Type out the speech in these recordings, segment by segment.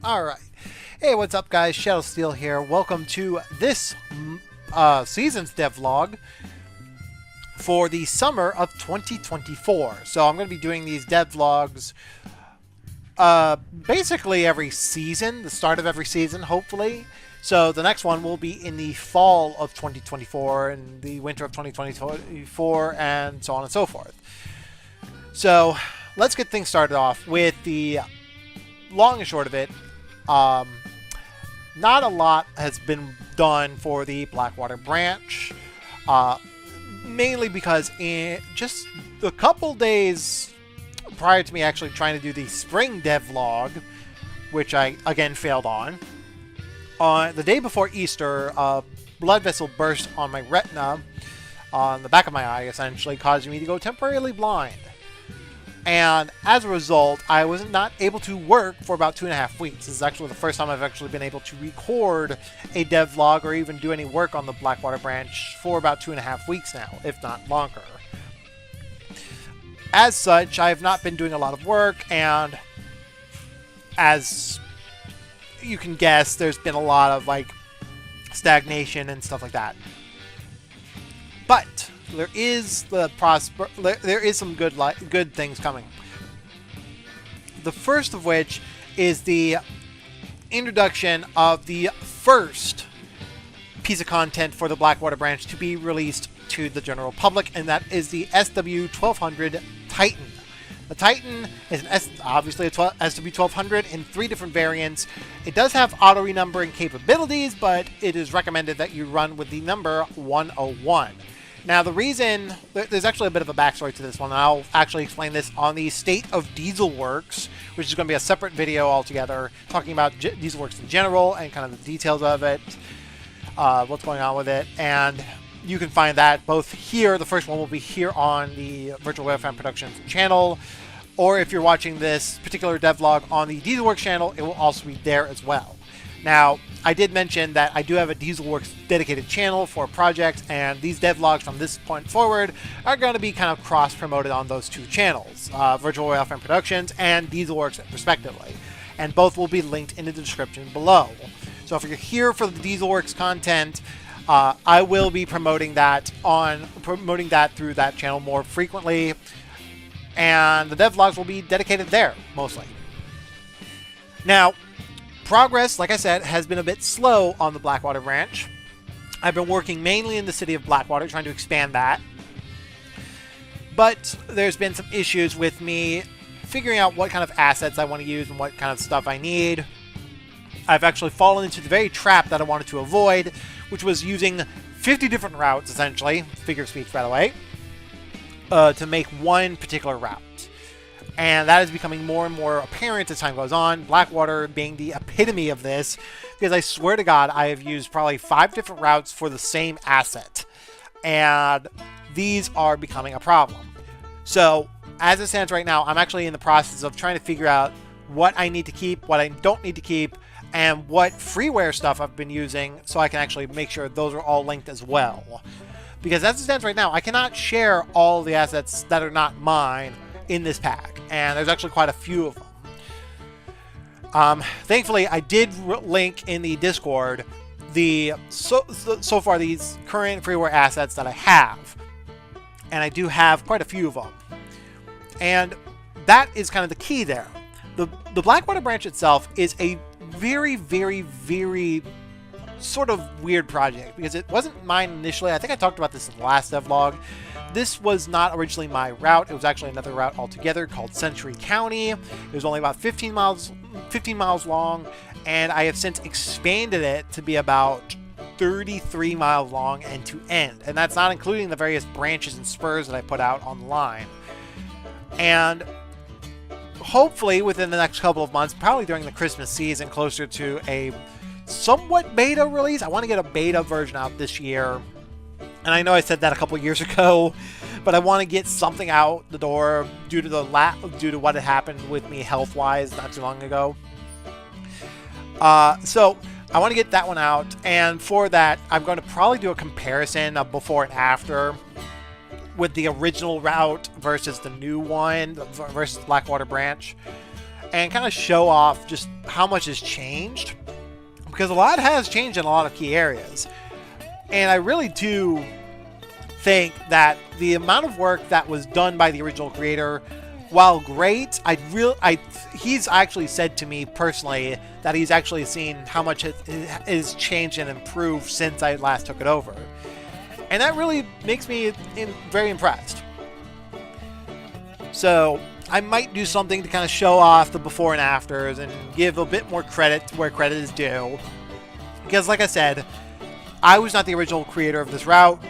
Alright. Hey, what's up guys? Shadow Steel here. Welcome to this season's devlog for the summer of 2024. So I'm going to be doing these devlogs basically every season, the start of every season, hopefully. So the next one will be in the fall of 2024 and the winter of 2024 and so on and so forth. So let's get things started off with the long and short of it. Not a lot has been done for the Blackwater Branch, mainly because in just a couple days prior to me actually trying to do the spring devlog, which I again failed on the day before Easter, a blood vessel burst on my retina, on the back of my eye, essentially causing me to go temporarily blind. And as a result, I was not able to work for about 2.5 weeks. This is actually the first time I've actually been able to record a devlog or even do any work on the Blackwater Branch for about 2.5 weeks now, if not longer. As such, I have not been doing a lot of work, and as you can guess, there's been a lot of like stagnation and stuff like that. But there is some good things coming. The first of which is the introduction of the first piece of content for the Blackwater Branch to be released to the general public, and that is the SW1200 Titan. The Titan is obviously a SW1200 in 3 different variants. It does have auto renumbering capabilities, but it is recommended that you run with the number 101. Now, the reason, there's actually a bit of a backstory to this one, and I'll actually explain this on the State of Diesel Works, which is going to be a separate video altogether, talking about Diesel Works in general and kind of the details of it, what's going on with it, and you can find that both here. The first one will be here on the Virtual Webfan Productions channel, or if you're watching this particular devlog on the Diesel Works channel, it will also be there as well. Now, I did mention that I do have a Diesel Works dedicated channel for projects, and these devlogs from this point forward are going to be kind of cross-promoted on those 2 channels, Virtual Webfan Productions and Diesel Works respectively, and both will be linked in the description below. So if you're here for the Diesel Works content, I will be promoting that through that channel more frequently, and the devlogs will be dedicated there mostly. Now, progress, like I said, has been a bit slow on the Blackwater Branch. I've been working mainly in the city of Blackwater, trying to expand that. But there's been some issues with me figuring out what kind of assets I want to use and what kind of stuff I need. I've actually fallen into the very trap that I wanted to avoid, which was using 50 different routes, essentially, figure of speech, by the way, to make one particular route. And that is becoming more and more apparent as time goes on, Blackwater being the epitome of this, because I swear to God, I have used probably 5 different routes for the same asset. And these are becoming a problem. So, as it stands right now, I'm actually in the process of trying to figure out what I need to keep, what I don't need to keep, and what freeware stuff I've been using, so I can actually make sure those are all linked as well. Because as it stands right now, I cannot share all the assets that are not mine in this pack, and there's actually quite a few of them. Thankfully, I did link in the Discord so far these current freeware assets that I have, and I do have quite a few of them, and that is kind of the key there. The Blackwater Branch itself is a very, very, very sort of weird project, because it wasn't mine initially. I think I talked about this in the last devlog. This was not originally my route. It was actually another route altogether called Century County. It was only about 15 miles long, and I have since expanded it to be about 33 miles long end to end. And that's not including the various branches and spurs that I put out on the line. And hopefully within the next couple of months, probably during the Christmas season, closer to a somewhat beta release. I want to get a beta version out this year. And I know I said that a couple years ago, but I want to get something out the door due to what had happened with me health-wise not too long ago. So I want to get that one out, and for that, I'm going to probably do a comparison of before and after with the original route versus the new one versus Blackwater Branch. and kind of show off just how much has changed, because a lot has changed in a lot of key areas. And I really do think that the amount of work that was done by the original creator, while great, he's actually said to me personally that he's actually seen how much it is changed and improved since I last took it over. And that really makes me very impressed. So I might do something to kind of show off the before and afters and give a bit more credit where credit is due. Because like I said, I was not the original creator of this route.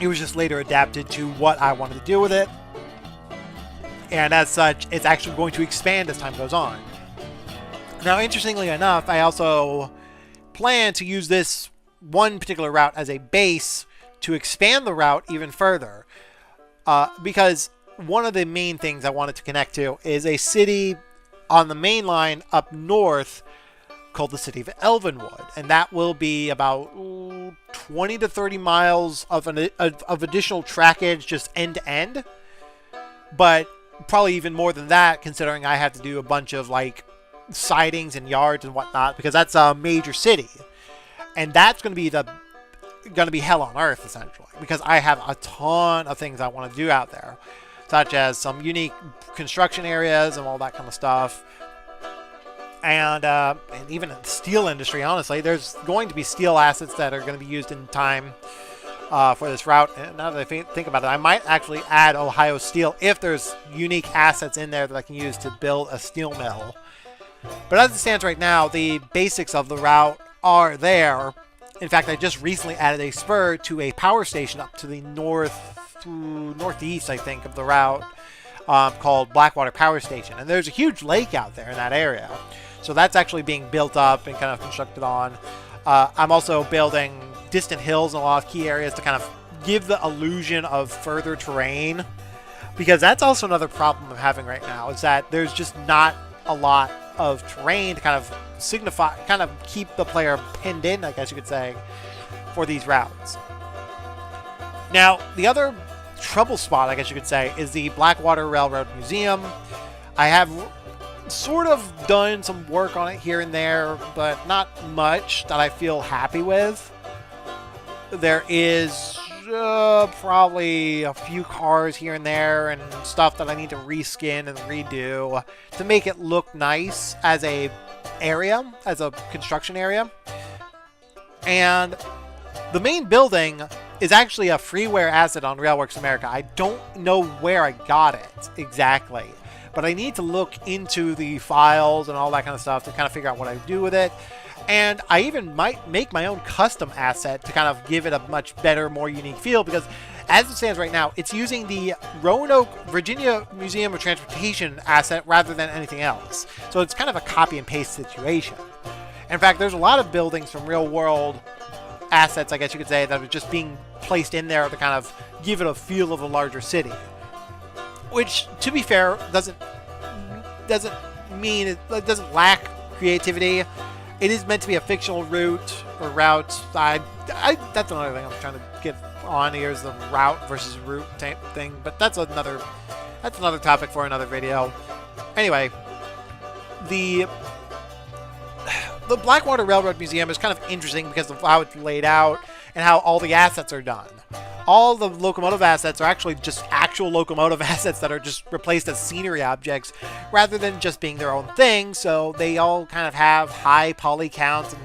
It was just later adapted to what I wanted to do with it. And as such, it's actually going to expand as time goes on. Now, interestingly enough, I also plan to use this one particular route as a base to expand the route even further. Because one of the main things I wanted to connect to is a city on the main line up north called the city of Elvenwood. And that will be about 20 to 30 miles of additional trackage just end to end. But probably even more than that, considering I have to do a bunch of like sidings and yards and whatnot, because that's a major city, and that's going to be hell on earth essentially, because I have a ton of things I want to do out there, such as some unique construction areas and all that kind of stuff, and even in the steel industry. Honestly, there's going to be steel assets that are going to be used in time for this route. And now that I think about it, I might actually add Ohio Steel if there's unique assets in there that I can use to build a steel mill. But as it stands right now, the basics of the route are there. In fact, I just recently added a spur to a power station up to the northeast, I think, of the route, called Blackwater Power Station. And there's a huge lake out there in that area. So that's actually being built up and kind of constructed on. I'm also building distant hills in a lot of key areas to kind of give the illusion of further terrain, because that's also another problem I'm having right now, is that there's just not a lot of terrain to kind of signify, kind of keep the player pinned in, I guess you could say, for these routes. Now, the other trouble spot, I guess you could say, is the Blackwater Railroad Museum. I have sort of done some work on it here and there, but not much that I feel happy with. There is probably a few cars here and there and stuff that I need to reskin and redo to make it look nice as a construction area. And the main building is actually a freeware asset on Railworks America. I don't know where I got it exactly, but I need to look into the files and all that kind of stuff to kind of figure out what I do with it. And I even might make my own custom asset to kind of give it a much better, more unique feel, because as it stands right now, it's using the Roanoke, Virginia Museum of Transportation asset rather than anything else. So it's kind of a copy and paste situation. In fact, there's a lot of buildings from real world assets, I guess you could say, that are just being placed in there to kind of give it a feel of a larger city. Which, to be fair, doesn't mean it doesn't lack creativity. It is meant to be a fictional route or route. That's another thing I'm trying to get on here, is the route versus route type thing. But that's another topic for another video. Anyway, the Blackwater Railroad Museum is kind of interesting because of how it's laid out and how all the assets are done. All the locomotive assets are actually just actual locomotive assets that are just replaced as scenery objects rather than just being their own thing, so they all kind of have high poly counts, and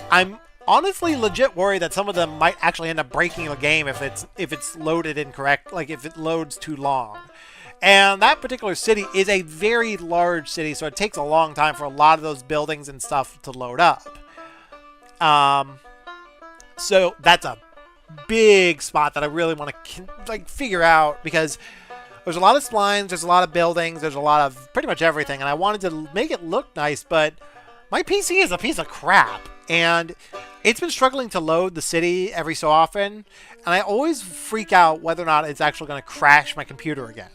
I'm honestly legit worried that some of them might actually end up breaking the game if it's loaded incorrect, like if it loads too long. And that particular city is a very large city, so it takes a long time for a lot of those buildings and stuff to load up. So that's a big spot that I really want to figure out, because there's a lot of splines, there's a lot of buildings, there's a lot of pretty much everything, and I wanted to make it look nice, but my PC is a piece of crap, and it's been struggling to load the city every so often, and I always freak out whether or not it's actually going to crash my computer again.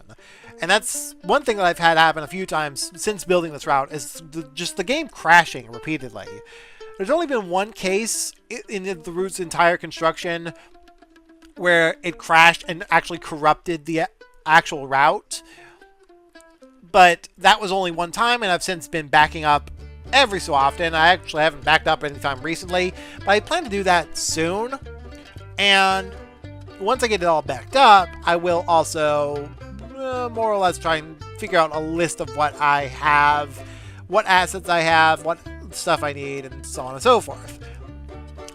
And that's one thing that I've had happen a few times since building this route, is just the game crashing repeatedly. There's only been one case in the route's entire construction where it crashed and actually corrupted the actual route. but that was only one time, and I've since been backing up every so often. I actually haven't backed up anytime recently, but I plan to do that soon. And once I get it all backed up, I will also more or less try and figure out a list of what I have, what assets I have, what stuff I need, and so on and so forth.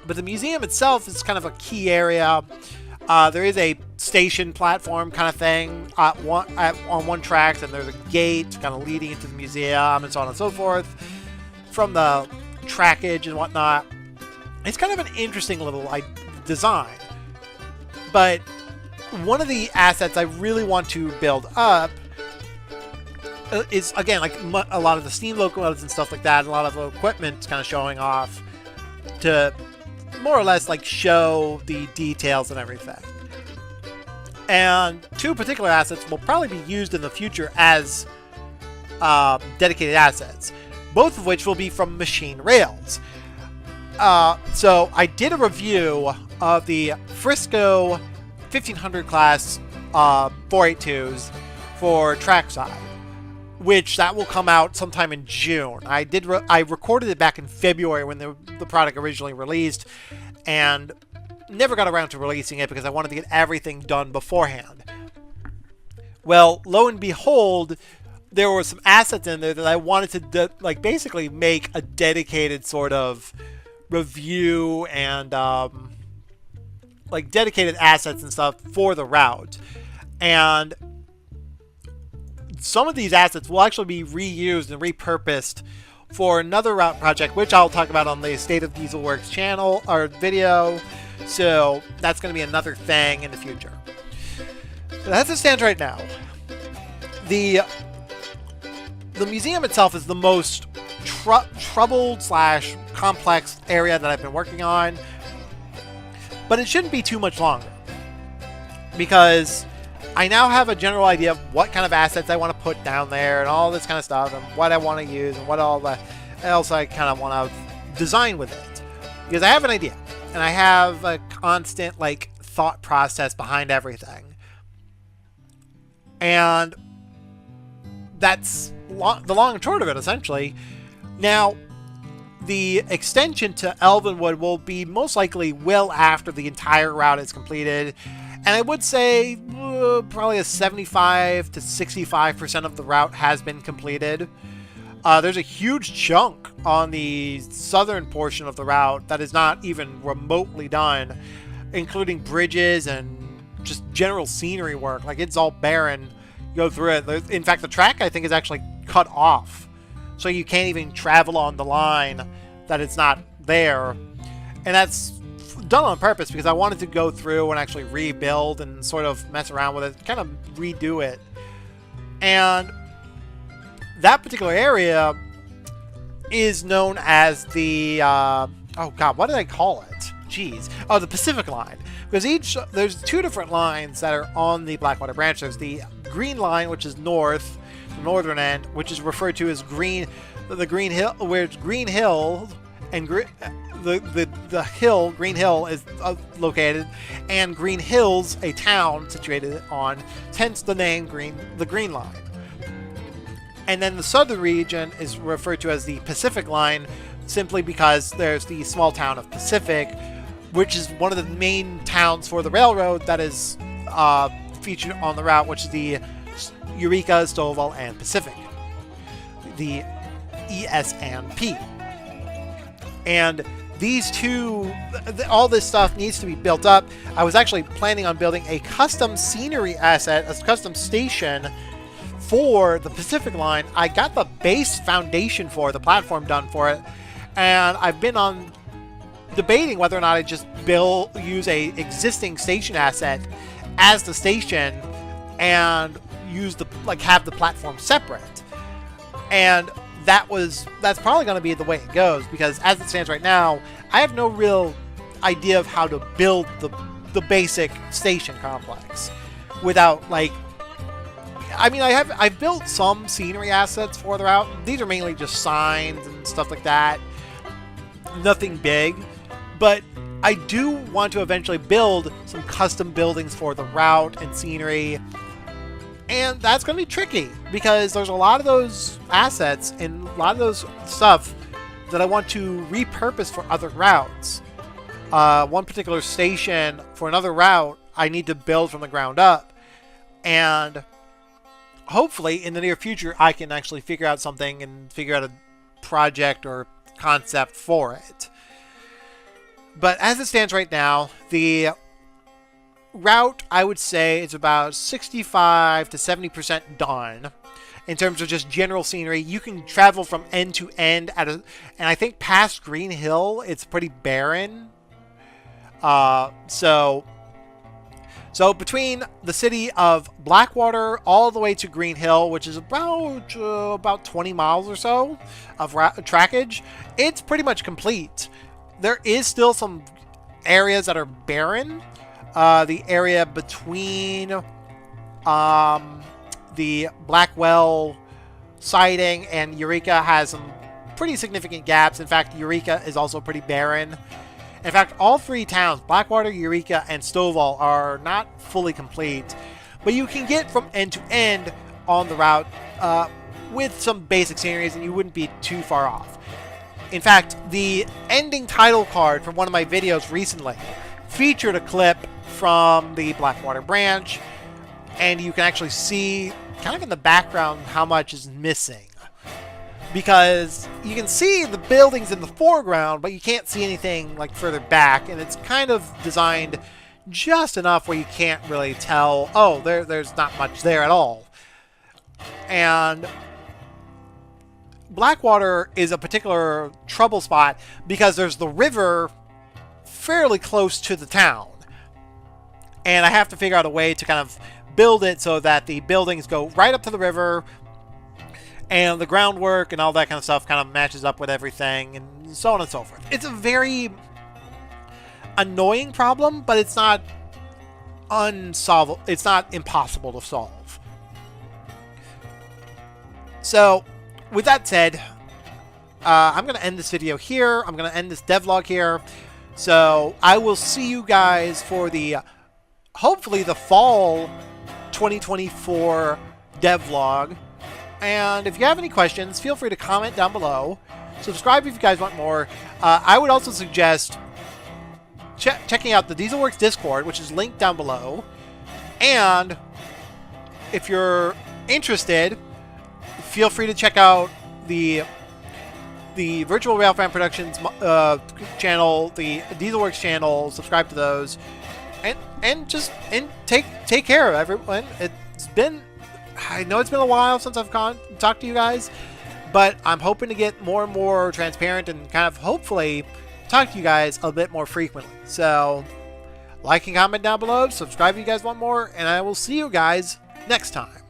But the museum itself is kind of a key area. There is a station platform kind of thing on one track, and there's a gate kind of leading into the museum and so on and so forth from the trackage and whatnot. It's kind of an interesting little design. But one of the assets I really want to build up is, again, like a lot of the steam locomotives and stuff like that, a lot of equipment kind of showing off to more or less like show the details and everything. And two particular assets will probably be used in the future as dedicated assets, both of which will be from machine rails. So I did a review of the Frisco 1500 class 482s for trackside, which that will come out sometime in June. I recorded it back in February when the product originally released, and never got around to releasing it because I wanted to get everything done beforehand. Well, lo and behold, there were some assets in there that I wanted to basically make a dedicated sort of review and dedicated assets and stuff for the route. And some of these assets will actually be reused and repurposed for another route project, which I'll talk about on the State of Diesel Works channel or video. So that's going to be another thing in the future. But as it stands right now, the museum itself is the most troubled / complex area that I've been working on, but it shouldn't be too much longer, because I now have a general idea of what kind of assets I want to put down there and all this kind of stuff, and what I want to use and what else I kind of want to design with it, because I have an idea and I have a constant thought process behind everything. And that's the long and short of it, essentially. Now, the extension to Elvenwood will be most likely well after the entire route is completed. And I would say probably a 75 to 65% of the route has been completed. There's a huge chunk on the southern portion of the route that is not even remotely done, including bridges and just general scenery work. It's all barren. You go through it. In fact, the track, I think, is actually cut off, so you can't even travel on the line that it's not there. And that's done on purpose because I wanted to go through and actually rebuild and sort of mess around with it, kind of redo it. And that particular area is known as the oh god, what did I call it? Jeez. Oh, the Pacific Line. Because there's two different lines that are on the Blackwater Branch. There's the green line, which is north, the northern end, which is referred to as the Green Hill, where it's Green Hill, and the hill, Green Hill, is located, and Green Hills, a town situated on, hence the name the Green Line. And then the southern region is referred to as the Pacific Line, simply because there's the small town of Pacific, which is one of the main towns for the railroad that is featured on the route, which is the Eureka, Stovall, and Pacific, the ES&P. And these two, all this stuff needs to be built up. I was actually planning on building a custom scenery asset, a custom station for the Pacific Line. I got the base foundation for the platform done for it, and I've been on debating whether or not I just use a existing station asset as the station and use have the platform separate. And that's probably going to be the way it goes, because as it stands right now, I have no real idea of how to build the basic station complex without I've built some scenery assets for the route. These are mainly just signs and stuff like that. Nothing big. But I do want to eventually build some custom buildings for the route and scenery. And that's going to be tricky because there's a lot of those assets and a lot of those stuff that I want to repurpose for other routes. One particular station for another route I need to build from the ground up. And hopefully in the near future I can actually figure out something and figure out a project or concept for it. But as it stands right now, the route, I would say, is about 65 to 70% done. In terms of just general scenery, you can travel from end to end and I think past Green Hill, it's pretty barren. So between the city of Blackwater all the way to Green Hill, which is about 20 miles or so of trackage, it's pretty much complete. There is still some areas that are barren. The area between the Blackwell siding and Eureka has some pretty significant gaps. In fact, Eureka is also pretty barren. In fact, all three towns, Blackwater, Eureka, and Stovall, are not fully complete, but you can get from end to end on the route with some basic sceneries, and you wouldn't be too far off. In fact, the ending title card from one of my videos recently featured a clip from the Blackwater Branch, and you can actually see kind of in the background how much is missing. Because you can see the buildings in the foreground, but you can't see anything like further back, and it's kind of designed just enough where you can't really tell, oh, there's not much there at all. And Blackwater is a particular trouble spot because there's the river fairly close to the town. And I have to figure out a way to kind of build it so that the buildings go right up to the river, and the groundwork and all that kind of stuff kind of matches up with everything, and so on and so forth. It's a very annoying problem, but it's not unsolvable. It's not impossible to solve. So, with that said, I'm going to end this video here. I'm going to end this devlog here. So, I will see you guys for the, hopefully, the fall 2024 devlog. And if you have any questions, feel free to comment down below. Subscribe if you guys want more. I would also suggest checking out the Dieselworks Discord, which is linked down below. And if you're interested, feel free to check out the Virtual Railfan Productions channel, the Dieselworks channel. Subscribe to those, and take care of everyone. I know it's been a while since I've talked to you guys, but I'm hoping to get more and more transparent and kind of hopefully talk to you guys a bit more frequently. So, like and comment down below, subscribe if you guys want more, and I will see you guys next time.